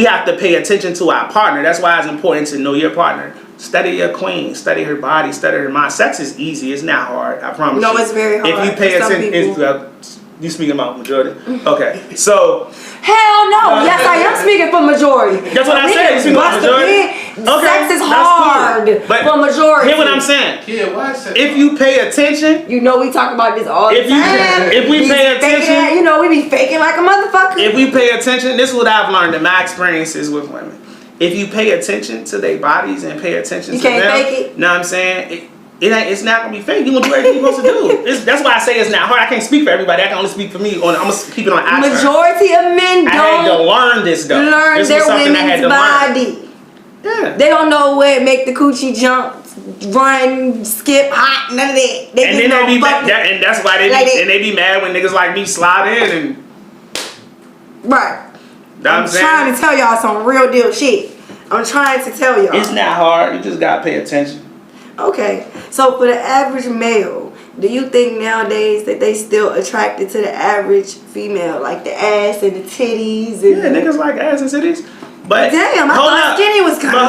we have to pay attention to our partner. That's why it's important to know your partner. Study your queen. Study her body. Study her mind. Sex is easy. It's not hard. I promise you. No, it's very hard. If you pay attention, you speaking about majority? Okay, so. Hell no. Yes, I am speaking for majority. That's what I said. You speaking about majority? Sex is hard for majority. Hear what I'm saying? Yeah, why is if you pay attention, you know we talk about this all the time. If we pay attention, you know we be faking like a motherfucker. If we pay attention, this is what I've learned in my experiences with women. If you pay attention to their bodies and pay attention to them, you can't fake it. Know what I'm saying? It's not gonna be fake. You gonna do everything you're supposed to do. That's why I say it's not hard. I can't speak for everybody. I can only speak for me. I'm gonna keep it on our Majority of men don't. I had to learn this though. Learn this their women's body. Yeah. They don't know where make the coochie jump, run, skip, hop, none of that. And then they be mad, and that's why they be mad when niggas like me slide in and. Right. I'm trying to tell y'all some real deal shit. I'm trying to tell y'all. It's not hard. You just gotta pay attention. Okay, so for the average male, do you think nowadays that they still attracted to the average female, like the ass and the titties? And yeah, niggas like ass and titties. But damn, I thought skinny was kind of.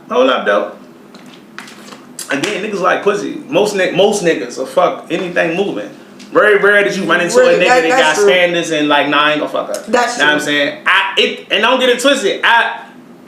Hold up, though. Again, niggas like pussy. Most niggas will fuck anything moving. Very rare that you run into a nigga that got standards and like, nah, I ain't gonna fuck her. That's true. Know what I'm saying? And don't get it twisted.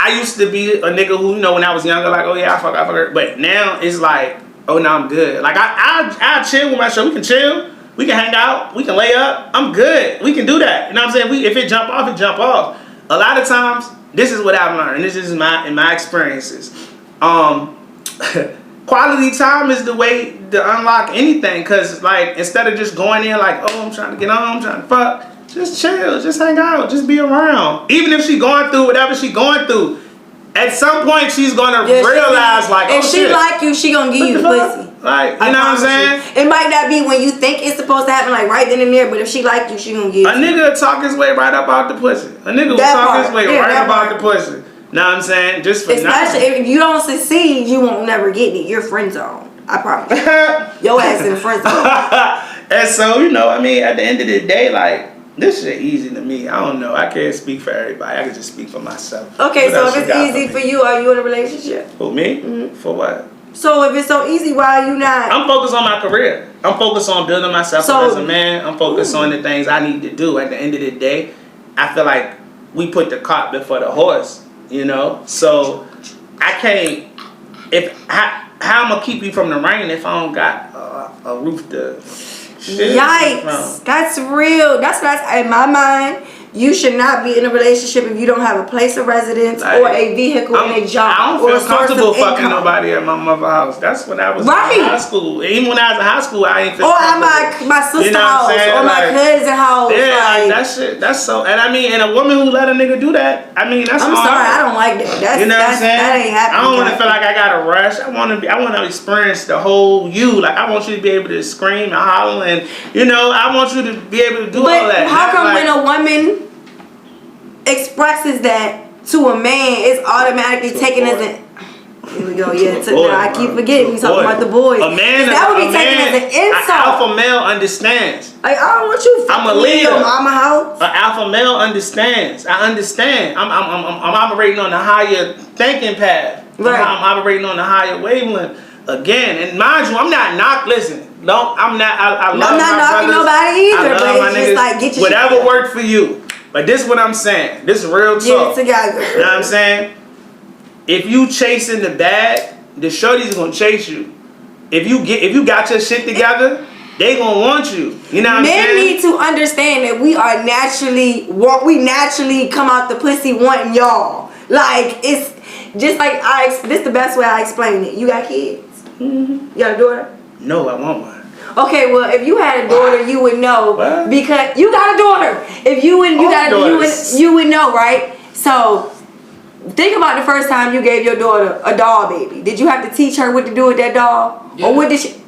I used to be a nigga who, you know, when I was younger, like, oh yeah, I fuck her. But now it's like, oh, now I'm good. Like, I chill with my show. We can chill. We can hang out. We can lay up. I'm good. We can do that. You know what I'm saying? If it jump off, it jump off. A lot of times, this is what I've learned. And this is in my experiences. Quality time is the way to unlock anything. Because, like, instead of just going in like, oh, I'm trying to get on, I'm trying to fuck. Just chill, just hang out, just be around. Even if she going through whatever she going through, at some point she's gonna realize like, if she like you, she gonna give you the pussy. Like, you know what I'm saying? It might not be when you think it's supposed to happen, like right then and there. But if she like you, she gonna give. A nigga talk his way right up out the pussy. A nigga will talk his way right up out the pussy. Know what I'm saying? Just for especially if you don't succeed, you won't never get it. You're friend zone. I promise. Your ass in the friend zone. And so, you know, I mean, at the end of the day, like. This shit easy to me. I don't know. I can't speak for everybody. I can just speak for myself. Okay, so if it's easy for you, are you in a relationship? Who, me? Mm-hmm. For what? So if it's so easy, why are you not? I'm focused on my career. I'm focused on building myself up as a man. I'm focused on the things I need to do. At the end of the day, I feel like we put the cart before the horse, you know? So I can't, how I'm going to keep you from the rain if I don't got a roof to... Yikes! That's real. That's in my mind. You should not be in a relationship if you don't have a place of residence or a vehicle and a job. I don't feel comfortable fucking nobody at my mother's house. That's when I was in high school. Even when I was in high school, I ain't feel comfortable. Or at my sister's house or my cousin's house. Yeah, like that shit. That's so. And I mean, and a woman who let a nigga do that. I mean, that's. I'm sorry, I don't like that. That's, you know what I'm saying? That ain't happening. I don't want to feel like I gotta rush. I want to experience the whole you. Like I want you to be able to scream and holler, and you know, I want you to be able to do all that. How come when a woman expresses that to a man, it's automatically taken as an... Here we go, yeah. I keep forgetting we talking about the boys. A man, that would be taken as an insult. An alpha male understands. Like, I don't want you. I'm a leader. Your mama house. An alpha male understands. I understand. I'm operating on the higher thinking path. Right. I'm operating on the higher wavelength. Again, and mind you, I'm not listen. No, I'm not. I'm not knocking nobody either. But it's just like get your whatever worked for you. But this is what I'm saying. This is real talk. Get it together. You know what I'm saying? If you chasing the bag, the shorties gonna chase you. If you got your shit together, they gonna want you. You know what I'm saying? Men need to understand that we naturally come out the pussy wanting y'all. Like it's just like this is the best way I explain it. You got kids? Mm-hmm. You got a daughter? No, I want one. Okay, well, if you had a daughter, you would know because you got a daughter. If you would know, right? So think about the first time you gave your daughter a doll baby. Did you have to teach her what to do with that doll, or what did she?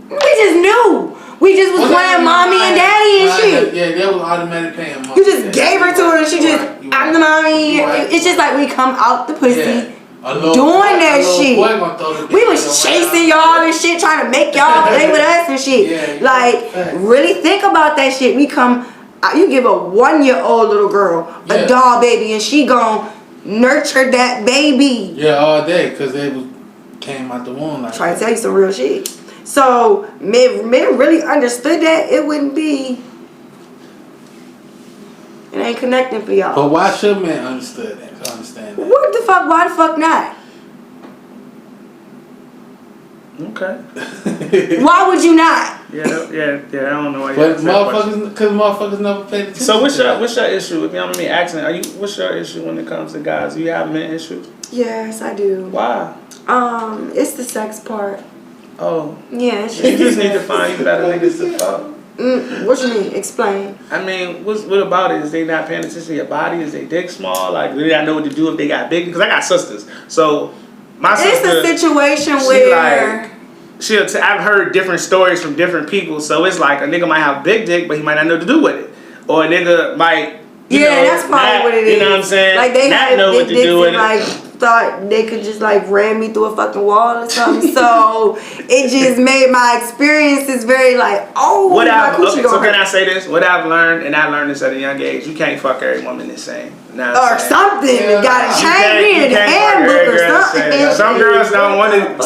We just knew. We just was playing mommy and daddy and shit. Yeah, that was automatic paying. You just gave her to her, and she just I'm the mommy. It's just like we come out the pussy. Yeah. Doing that shit. We was chasing y'all and shit, trying to make y'all play with us and shit. Yeah, like, really think about that shit. We come You give a 1-year-old little girl a doll baby, and she gon' nurture that baby. Yeah, all day, because they came out the womb like Trying to tell you some real shit. So men really understood that it wouldn't be. It ain't connecting for y'all. But why should men understand that? What the fuck? Why the fuck not? Okay. Why would you not? Yeah. I don't know why. But motherfuckers never paid attention. So what's your issue? If you don't mind me asking, what's your issue when it comes to guys? Do you have men issues? Yes, I do. Why? It's the sex part. Oh. Yeah. You just need to find you better niggas to fuck. What you mean? Explain. I mean, what about it? Is they not paying attention to your body? Is they dick small? Like, do they not know what to do if they got big? Because I got sisters. So, my sister... It's a situation where... I've heard different stories from different people. So, it's like a nigga might have big dick, but he might not know what to do with it. Or a nigga might... that's probably what it is. You know what I'm saying? Like, they not had know big what to dicks do with and, it. like, thought they could just, like, ram me through a fucking wall or something. So, it just made my experiences very, like, so can I say this? What I've learned, and I learned this at a young age, you can't fuck every woman the same. Or something. You gotta change in the handbook or something. Some girls don't want to.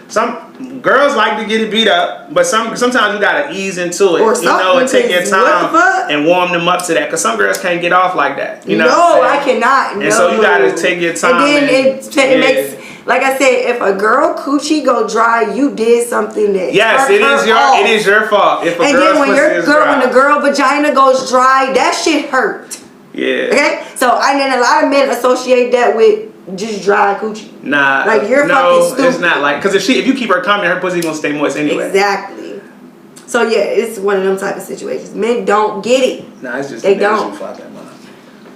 Some girls like to get it beat up, but sometimes you gotta ease into it. Or and take your time and warm them up to that. Because some girls can't get off like that. You know? No, I cannot. And so you gotta take your time. And then it makes. Like I said, if a girl coochie go dry, you did something that it is your fault. If a and then when the girl vagina goes dry, that shit hurt. Yeah. Okay? So a lot of men associate that with just dry coochie. Nah. Like you're fucking stupid. It's not like because if you keep her coming, her pussy gonna stay moist anyway. Exactly. So yeah, it's one of them type of situations. Men don't get it. Nah, it's just they don't.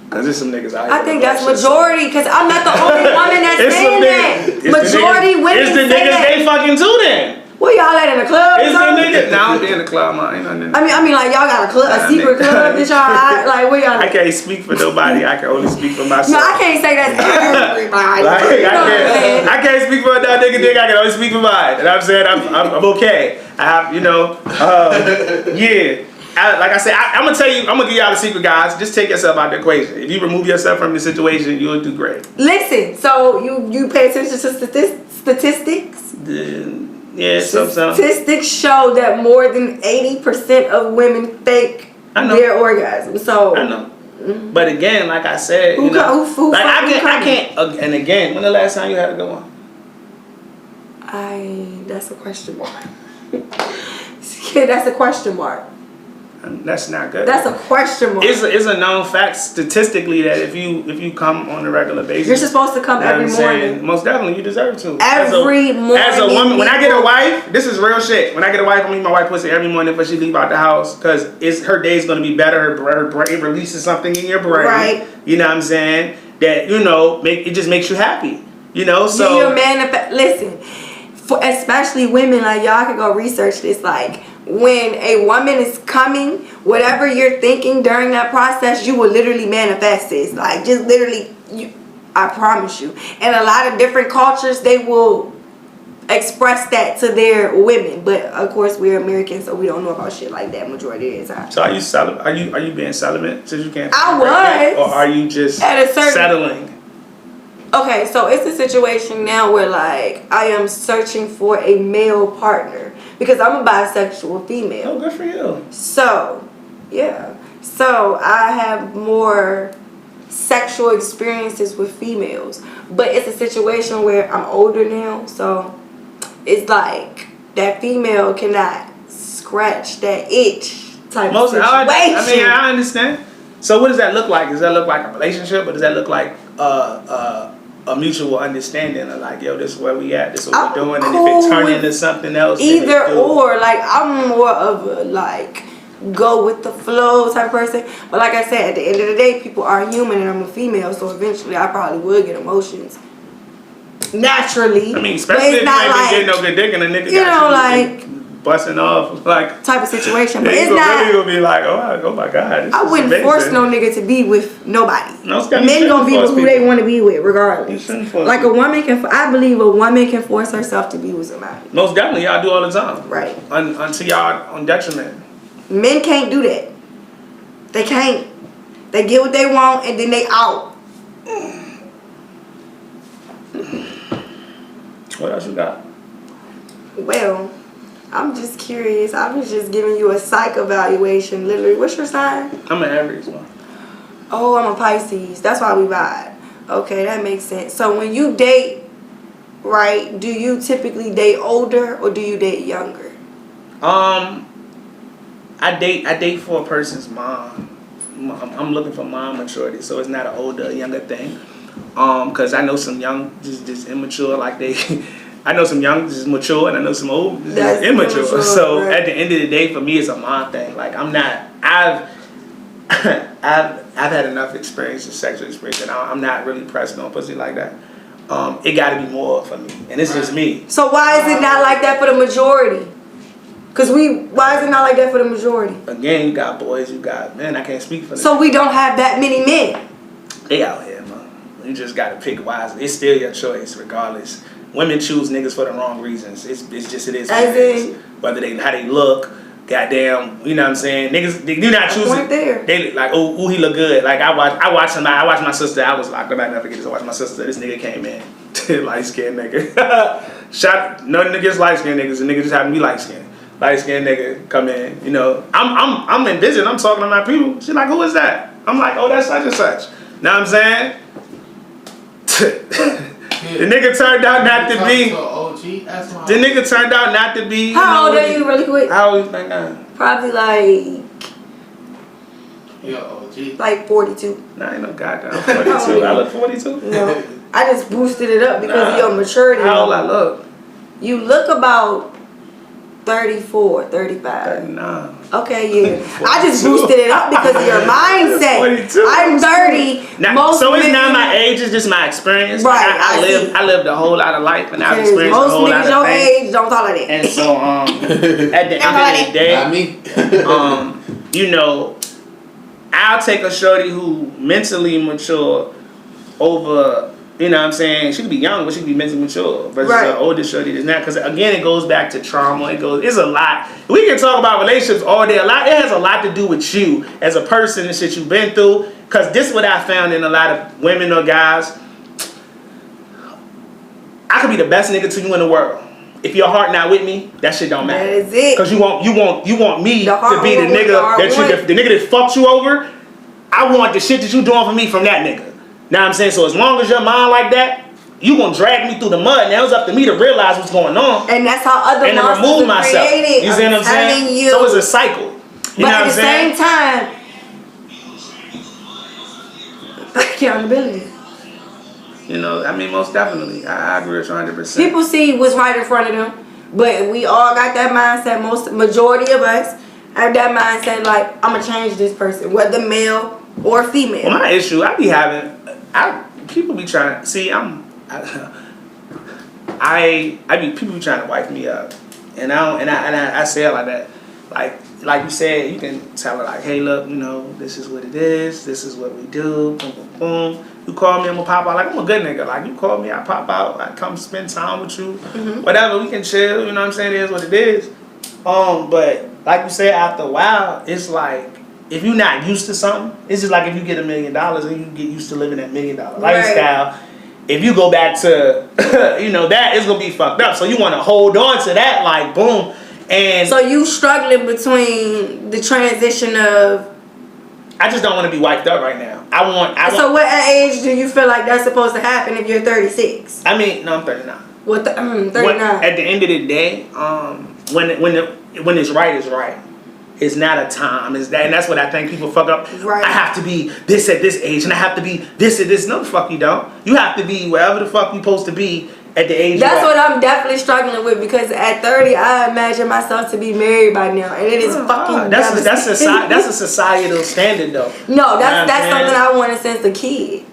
Cause there's some niggas out here. I think that's majority. Cause I'm not the only woman that's saying that. Majority women say that. It's the niggas they fucking too then. Where y'all at in the club? It's the niggas. Nah, I don't be in the club, man. I mean, like y'all got a secret club that y'all at? Like where y'all? I can't speak for nobody. I can only speak for myself. No, I can't say that's everybody. I can't speak for that nigga dick. I can only speak for mine. And I'm saying I'm okay. I have yeah. Like I said, I'm gonna tell you, I'm gonna give y'all the secret, guys. Just take yourself out of the equation. If you remove yourself from the situation, you'll do great. Listen, so you pay attention to statistics? Yeah, statistics show that more than 80% of women fake their orgasm. So I know. But again, like I said, I can't. And again, when the last time you had a good one? That's a question mark. Yeah, that's a question mark. That's not good. That's a question mark. It's a known fact statistically that if you come on a regular basis, you're supposed to come every morning. Most definitely, you deserve to. Every morning. As a woman, when I get a wife, this is real shit. When I get a wife, I'm eating my wife pussy every morning before she leave out the house because her day's gonna be better. Her brain releases something in your brain. Right. You know what I'm saying? That it just makes you happy. You know, so you're a man. Listen, especially women, like y'all can go research this. Like when a woman is coming, whatever you're thinking during that process, you will literally manifest this. Like just literally, I promise you. And a lot of different cultures, they will express that to their women. But of course, we're Americans, so we don't know about shit like that majority of the time. So are you celibate? Are you being celibate since you can't? I was. Or are you just settling? Okay, so it's a situation now where like I am searching for a male partner because I'm a bisexual female. Oh, good for you. So, yeah. So I have more sexual experiences with females. But it's a situation where I'm older now, so it's like that female cannot scratch that itch type of situation. I understand. So what does that look like? Does that look like a relationship or does that look like a mutual understanding of like, yo, this is where we at, this is what we're doing, and if it turns into something else, either or, like I'm more of a like go with the flow type of person. But like I said, at the end of the day, people are human, and I'm a female, so eventually I probably would get emotions naturally. I mean, especially if you ain't been getting no good dick and a nigga busting off like type of situation. But it's not really gonna be like, oh my god. I wouldn't force no nigga to be with nobody. No, men gonna be with who they want to be with, regardless. Like a woman I believe a woman can force herself to be with somebody. Most definitely, y'all do all the time. Right. Until y'all on detriment. Men can't do that. They can't. They get what they want and then they out. What else you got? Well, I'm just curious. I was just giving you a psych evaluation. Literally, what's your sign? I'm an Aries one. Oh, I'm a Pisces. That's why we vibe. Okay, that makes sense. So when you date, right, do you typically date older or do you date younger? I date for a person's mom. I'm looking for mom maturity, so it's not an older, younger thing. Cause I know some young just immature, like they. I know some young just mature, and I know some old just immature. So right. At the end of the day, for me, it's a mom thing. Like I'm not. I've had enough experience, sexual experience, and I'm not really pressed on pussy like that. It got to be more for me, and it's just me. So why is it not like that for the majority? Why is it not like that for the majority? Again, you got boys, you got men. I can't speak for them. So we don't have that many men. They out here, man. You just got to pick wisely. It's still your choice, regardless. Women choose niggas for the wrong reasons. It is. Whether how they look, goddamn, you know what I'm saying? Niggas, you're not choosing. They like, oh, he look good. Like I watched my sister. I was like, I'm not never forget this. I watched my sister. This nigga came in, light skinned nigga. Shot no niggas light skinned niggas. The nigga just happened to be light skinned. Light skinned nigga come in. You know, I'm in visit. I'm talking to my people. She's like, who is that? I'm like, oh, that's such and such. Know what I'm saying? The nigga turned out not to be. The nigga turned out not to be. How old are you, really quick? How old you think I am? Probably like. You're OG. Like 42. Nah, ain't no goddamn 42. I look 42. No, I just boosted it up because of your maturity. How old I look? You look about 34, 35. 39. Okay, yeah. I just boosted it up because of your mindset. 42. I'm 30. Now, so it's not my age, it's just my experience. Right. I lived a whole lot of life and I've experienced a whole lot of things. Most niggas your age don't talk like that. And so at the end of the day, not me. you know, I'll take a shorty who mentally mature over, you know what I'm saying? She could be young, but she could be mentally mature versus an older shorty that's not. Because again, it goes back to trauma. It's a lot. We can talk about relationships all day. It has a lot to do with you as a person and shit you've been through. Because this is what I found in a lot of women or guys. I could be the best nigga to you in the world. If your heart not with me, that shit don't matter. That is it. Because you want me to be the nigga the nigga that fucked you over. I want the shit that you doing for me from that nigga. Know what I'm saying? So as long as your mind like that, you gonna drag me through the mud. Now it's up to me to realize what's going on. And that's how other and to remove myself. Created. You see what I'm saying? So it's a cycle. You know at what the same time, accountability. You know, I mean, most definitely. I agree with you 100%. People see what's right in front of them, but we all got that mindset. Majority of us have that mindset like, I'm going to change this person, whether male or female. Well, my issue, people be trying to, see, people be trying to wipe me up. And I say it like that. Like you said, you can tell her like, hey, look, you know, this is what it is. This is what we do. Boom, boom, boom. You call me, I'm gonna pop out. Like, I'm a good nigga. Like, you call me, I pop out. I come spend time with you. Mm-hmm. Whatever, we can chill. You know what I'm saying? It is what it is. But like you said, after a while, it's like, if you're not used to something, it's just like if you get $1 million and you get used to living that $1 million lifestyle. If you go back to, you know, that, it's gonna be fucked up. So you want to hold on to that, like, boom. And so you struggling between the transition of. I just don't want to be wiped up right now. So what age do you feel like that's supposed to happen if you're 36? I mean, no, I'm 39. What 39? At the end of the day, when it's right, it's right. It's not a time. It's that, and that's what I think people fuck up. Right. I have to be this at this age, and I have to be this at this. No, the fuck you don't. You have to be wherever the fuck you supposed to be at the age. That's what I'm definitely struggling with, because at 30, I imagine myself to be married by now, and it is fucking. That's a societal standard, though. No, that's something I wanted since a kid.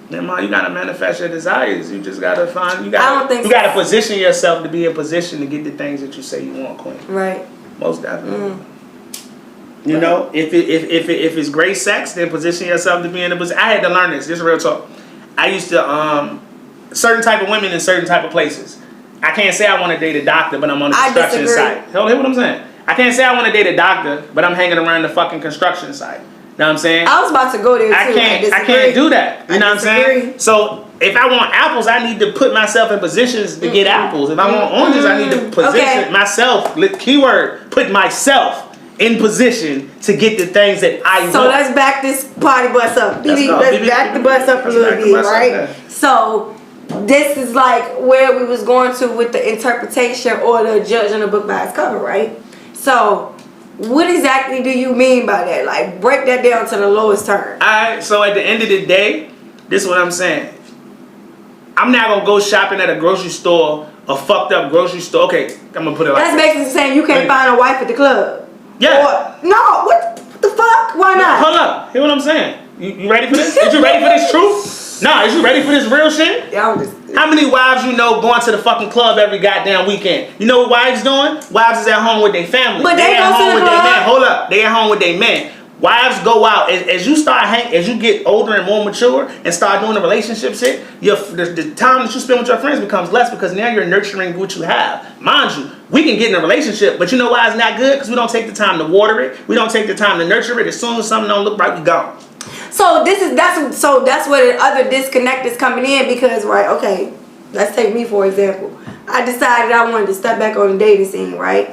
Then, Ma, you gotta manifest your desires. You just gotta find. You gotta position yourself to be in position to get the things that you say you want, Queen. Right. Most definitely. You know, if it's great sex, then position yourself to be in a position. I had to learn this. This is real talk. I used to certain type of women in certain type of places. I can't say I want to date a doctor, but I'm on the construction site. Hear what I'm saying? I can't say I want to date a doctor, but I'm hanging around the fucking construction site. what I'm saying? I was about to go there too. I can't do that. You know what I'm saying? disagree. So if I want apples, I need to put myself in positions to get apples. If I want oranges, I need to position myself. Keyword: put myself in position to get the things that I want. So let's back this party bus up. Let's back the bus up a little bit, right? So this is like where we was going to with the interpretation or the judging a book by its cover, right? So what exactly do you mean by that? Like, break that down to the lowest term. Alright, so at the end of the day, this is what I'm saying. I'm not gonna go shopping at a grocery store, a fucked up grocery store. Okay, I'm gonna put it like That's basically saying you can't find a wife at the club. Yeah. Or, no, what the fuck? Why not? Hold up. Hear what I'm saying? You ready for this? Is you ready for this truth? Nah, is you ready for this real shit? Yeah, I'm just... How many wives you know going to the fucking club every goddamn weekend? You know what wives doing? Wives is at home with their family. But they at go home to the with their club. man. Hold up. They at home with their men. Wives go out as you start as you get older and more mature and start doing the relationship shit. The time that you spend with your friends becomes less because now you're nurturing what you have. Mind you, we can get in a relationship, but you know why it's not good? Because we don't take the time to water it. We don't take the time to nurture it. As soon as something don't look right, we gone. So that's where the other disconnect is coming in because, right, okay, let's take me for example. I decided I wanted to step back on the dating scene, right?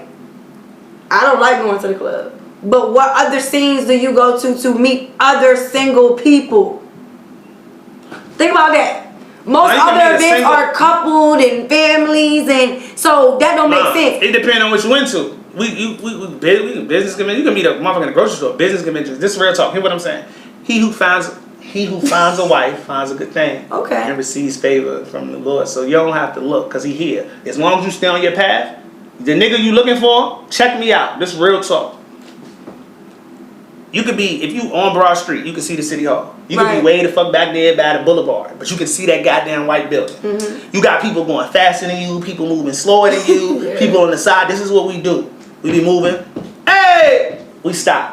I don't like going to the club. But what other scenes do you go to meet other single people? Think about that. Most other events are coupled and families, and so that don't make sense. It depends on what you into. We business convention. You can meet a motherfucker in the grocery store. Business conventions. This is real talk. Hear what I'm saying? He who finds a wife finds a good thing. Okay. And receives favor from the Lord. So you don't have to look, because he here. As long as you stay on your path, the nigga you looking for, check me out. This is real talk. You could be, if you on Broad Street, you can see the City Hall. You could be way the fuck back there by the boulevard, but you can see that goddamn white building. Mm-hmm. You got people going faster than you, people moving slower than you, yeah. People on the side. This is what we do. We be moving. Hey! We stop.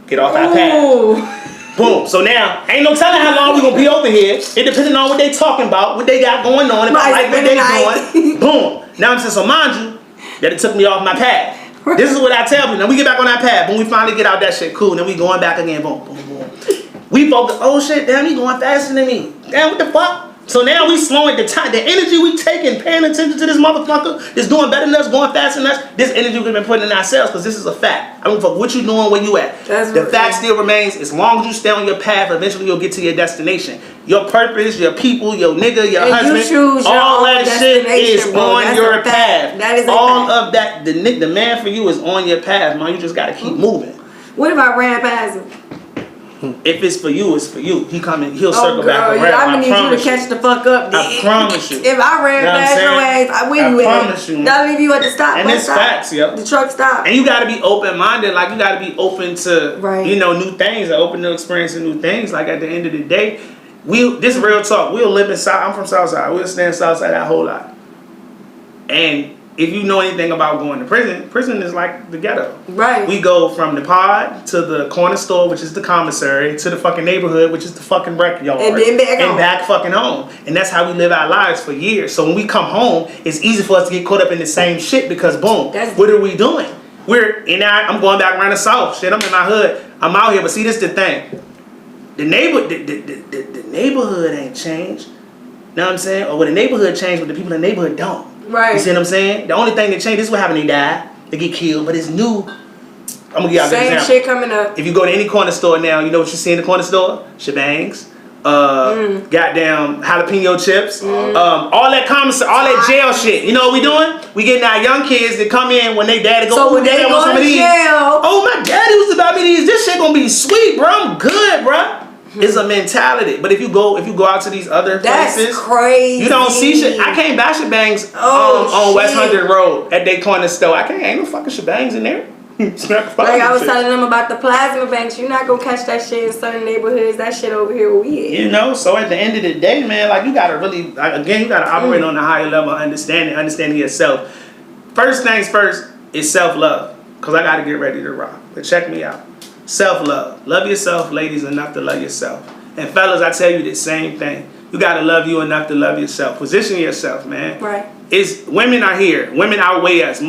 Get off our path. Boom. So now, ain't no telling how long we gonna be over here. It depending on what they talking about, what they got going on, if I like what they doing. Boom. Now I'm saying, so mind you, that it took me off my path. This is what I tell people. Now we get back on that path. When we finally get out that shit, cool. Then we going back again. Boom, boom, boom. We focus. Oh shit, damn, he going faster than me. Damn, what the fuck? So now we slowing the time. The energy we taking, paying attention to this motherfucker that's doing better than us, going faster than us. This energy we've been putting in ourselves because this is a fact. I don't fuck what you doing, where you at. The fact still remains. As long as you stay on your path, eventually you'll get to your destination. Your purpose, your people, your nigga, your husband, all that shit is on your path. That is all of that. The man for you is on your path, man. You just gotta keep moving. What if I ran past him? If it's for you, it's for you. He coming, he'll circle back around. I'm gonna need you to catch the fuck up. I promise you. If I ran past your ass, where you at? I promise you. I'll leave you at the stop. And it's facts, yo. The truck stop. And you gotta be open-minded. Like, you gotta be open to, you know, new things. Open to experiencing new things. Like, at the end of the day, this is real talk. We'll live in South. I'm from Southside. We'll stay in Southside that whole lot. And if you know anything about going to prison is like the ghetto. Right. We go from the pod to the corner store, which is the commissary, to the fucking neighborhood, which is the fucking rec yard. And then back fucking home. And that's how we live our lives for years. So when we come home, it's easy for us to get caught up in the same shit because boom, what are we doing? I'm going back around the South. Shit, I'm in my hood. I'm out here. But see, this is the thing. The neighborhood ain't changed. Know what I'm saying? Or the neighborhood changed, but the people in the neighborhood don't. Right. You see what I'm saying? The only thing that changed, this is what happened, they died. They get killed, but it's new. I'm gonna give y'all an example. Same shit coming up. If you go to any corner store now, you know what you see in the corner store? Shebangs. Goddamn jalapeno chips. All that commissary, all that jail shit. You know what we doing? We getting our young kids that come in when they daddy go, so when daddy want some of these. Jail. Oh, my daddy used to buy me these. This shit gonna be sweet, bro. I'm good, bro. It's a mentality. But if you go out to these other places, that's crazy. You don't see shit. I can't buy shebangs on West 100 Road at their corner store. Ain't no fucking shebangs in there. Like I was telling them about the plasma banks. You're not gonna catch that shit in certain neighborhoods. That shit over here where we at. You know, so at the end of the day, man, like you gotta really, again, you gotta operate on a higher level of understanding yourself. First things first is self-love. Cause I gotta get ready to rock. But check me out. Self-love. Love yourself, ladies, enough to love yourself. And fellas, I tell you the same thing. You gotta love you enough to love yourself. Position yourself, man. Right. Women are here. Women outweigh us.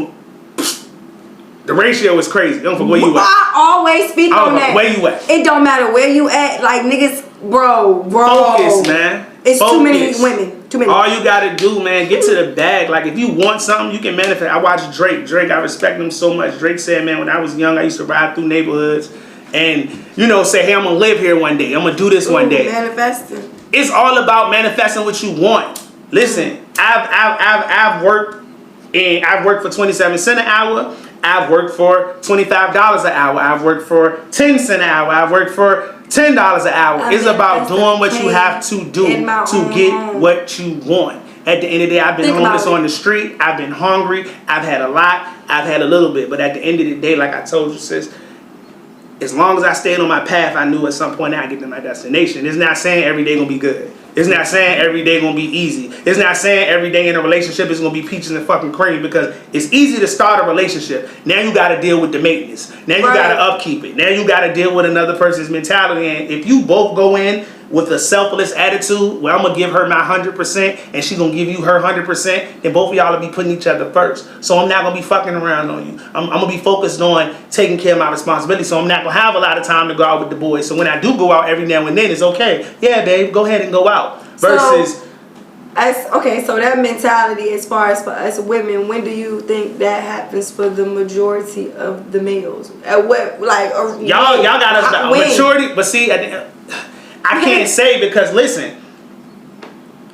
The ratio is crazy. Don't forget where you at. I always speak on that. Where you at? It don't matter where you at. Like niggas, bro. Focus, man. It's Focus. too many women. Too many. All you gotta do, man, get to the bag. Like if you want something, you can manifest. I watch Drake. Drake, I respect him so much. Drake said, man, when I was young, I used to ride through neighborhoods and, you know, say, hey, I'm gonna live here one day. I'm gonna do this one day. Manifesting. It's all about manifesting what you want. Listen, I've worked for 27 cents an hour. I've worked for $25 an hour. I've worked for 10 cents an hour. I've worked for $10 an hour. It's about doing what you have to do to get what you want. At the end of the day, I've been homeless on the street. I've been hungry. I've had a lot. I've had a little bit. But at the end of the day, like I told you, sis, as long as I stayed on my path, I knew at some point I'd get to my destination. It's not saying every day gonna be good. It's not saying every day gonna be easy. It's not saying every day in a relationship is gonna be peaches and fucking cream, because it's easy to start a relationship. Now you gotta deal with the maintenance. Now you gotta upkeep it. Now you gotta deal with another person's mentality. And if you both go in with a selfless attitude, where I'm gonna give her my 100% and she gonna give you her 100%, then both of y'all will be putting each other first. So I'm not gonna be fucking around on you. I'm gonna be focused on taking care of my responsibility. So I'm not gonna have a lot of time to go out with the boys. So when I do go out every now and then, it's okay. Yeah, babe, go ahead and go out. Versus, so that mentality, as far as for us women, when do you think that happens for the majority of the males? At what, like, y'all got us maturity, but see, I can't say, because listen,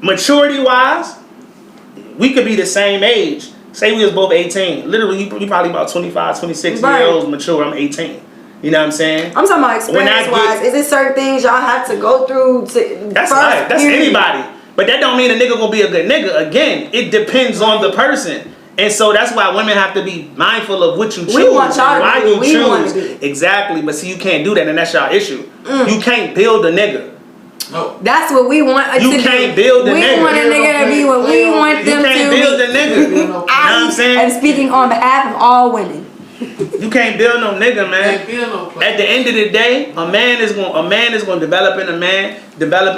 maturity wise, we could be the same age. Say we was both 18. Literally, you probably about 25, 26 years old mature. I'm 18. You know what I'm saying? I'm talking about experience-wise. Is it certain things y'all have to go through to? That's right. That's anybody. But that don't mean a nigga gonna be a good nigga. Again, it depends on the person. And so that's why women have to be mindful of what you choose. We want y'all to be what we want to be. Exactly. But see, you can't do that, and that's y'all issue. You can't build a nigga. No. That's what we want to do. You can't build a nigga. We want a nigga to be what we want them to be. You can't build a nigga. You know what I'm saying? I'm speaking on behalf of all women. You can't build no nigga, man. At the end of the day, a man is gonna develop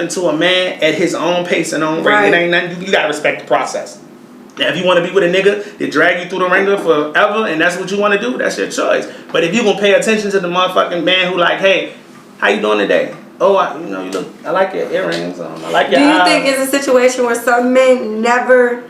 into a man at his own pace and own rate. Right. It ain't nothing. You gotta respect the process. Now, if you want to be with a nigga that drag you through the ringer forever, and that's what you want to do, that's your choice. But if you gonna pay attention to the motherfucking man who like, hey, how you doing today? Oh, I like your earrings. I like your eyes. Do you think it's a situation where some men never,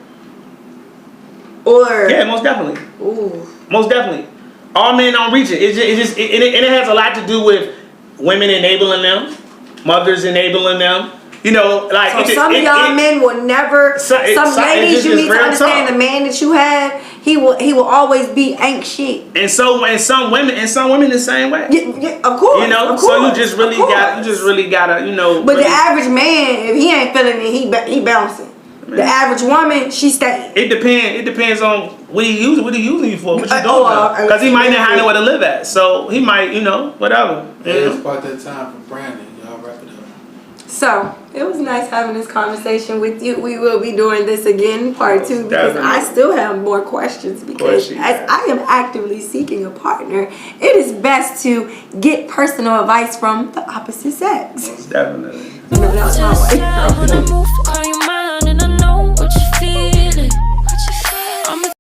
or yeah, most definitely. Ooh. Most definitely. All men don't reach it. It has a lot to do with women enabling them, mothers enabling them. You know, like so some of y'all men will never. Some ladies, you need to understand the man that you have. He will always be ain't shit. And some women the same way. Yeah, of course. You know, so you just really gotta, you know. But the average man, if he ain't feeling it, he bouncing. Man. The average woman, she staying. It depends on what he using you for, what you doing. Because he might not have nowhere to live at. So he might, whatever. Yeah, it's about that time for Brandon. Y'all wrap it up. So it was nice having this conversation with you. We will be doing this again, part 2, because I still have more questions. Because as I am actively seeking a partner, it is best to get personal advice from the opposite sex. Most definitely. No, that's my way.